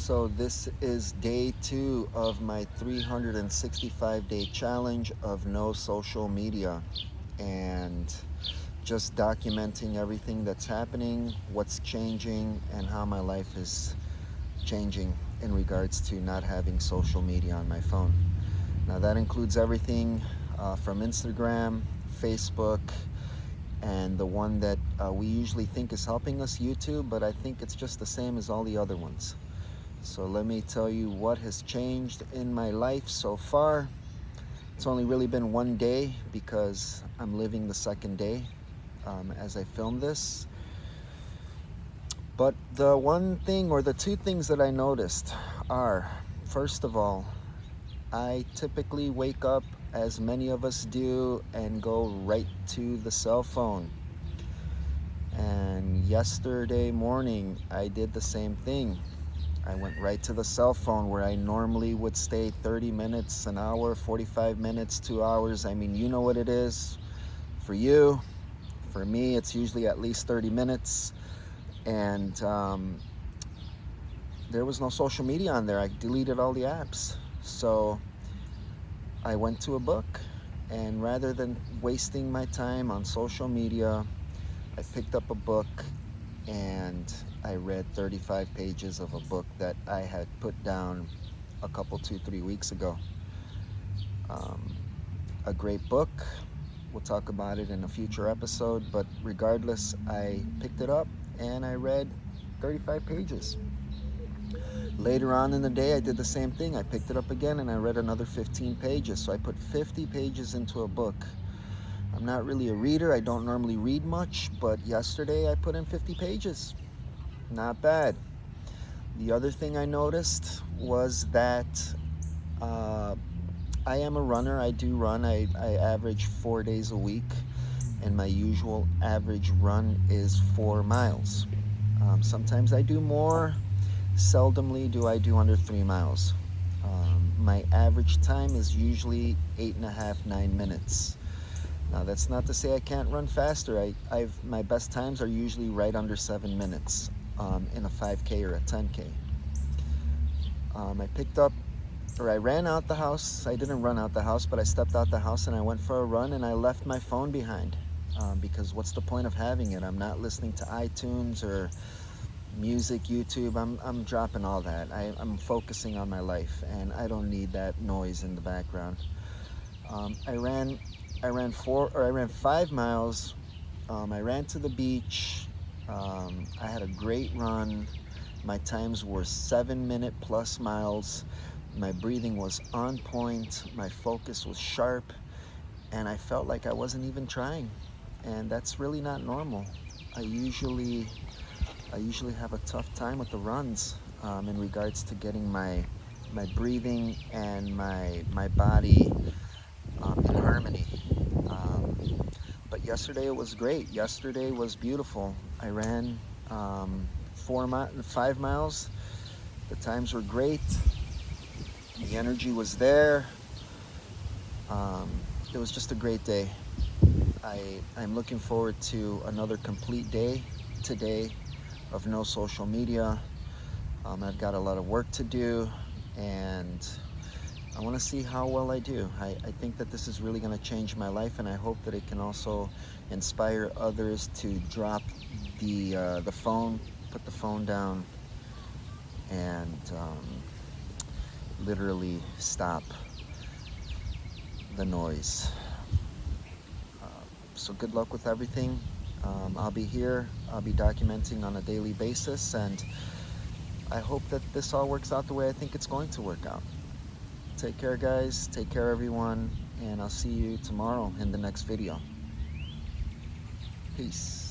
So this is day 2 of my 365-day challenge of no social media, and just documenting everything that's happening, what's changing, and how my life is changing in regards to not having social media on my phone. Now that includes everything from Instagram, Facebook, and the one that we usually think is helping us, YouTube, but I think it's just the same as all the other ones. So let me tell you what has changed in my life so far. It's only really been one day because I'm living the second day as I film this. But the one thing, or the two things that I noticed are, first of all, I typically wake up, as many of us do, and go right to the cell phone. And yesterday morning, I did the same thing. I went right to the cell phone where I normally would stay 30 minutes, an hour, 45 minutes, 2 hours. I mean, you know what it is for you. For me, it's usually at least 30 minutes. And there was no social media on there. I deleted all the apps. So I went to a book. And rather than wasting my time on social media, I picked up a book and I read 35 pages of a book that I had put down a couple, 2, 3 weeks ago. A great book. We'll talk about it in a future episode, but regardless, I picked it up and I read 35 pages. Later on in the day, I did the same thing. I picked it up again and I read another 15 pages. So I put 50 pages into a book. I'm not really a reader. I don't normally read much, but yesterday I put in 50 pages. Not bad. The other thing I noticed was that I am a runner. I do run. I average 4 days a week, and my usual average run is 4 miles. Sometimes I do more. Seldomly do I do under 3 miles. My average time is usually 8.5, 9 minutes. Now that's not to say I can't run faster. My best times are usually right under 7 minutes in a 5K or a 10K. I ran out the house. I didn't run out the house, but I stepped out the house and I went for a run and I left my phone behind because what's the point of having it? I'm not listening to iTunes or music, YouTube. I'm dropping all that. I'm focusing on my life and I don't need that noise in the background. I ran 5 miles. I ran to the beach. I had a great run. My times were 7-minute plus miles. My breathing was on point. My focus was sharp. And I felt like I wasn't even trying. And that's really not normal. I usually have a tough time with the runs in regards to getting my breathing and my body in harmony. But yesterday it was great. Yesterday was beautiful. I ran 5 miles. The times were great. The energy was there. It was just a great day. I'm looking forward to another complete day today of no social media. I've got a lot of work to do, and I want to see how well I do. I think that this is really going to change my life, and I hope that it can also inspire others to drop the phone, put the phone down, and literally stop the noise. So good luck with everything. I'll be here. I'll be documenting on a daily basis, and I hope that this all works out the way I think it's going to work out. Take care, guys. Take care, everyone, and I'll see you tomorrow in the next video. Peace.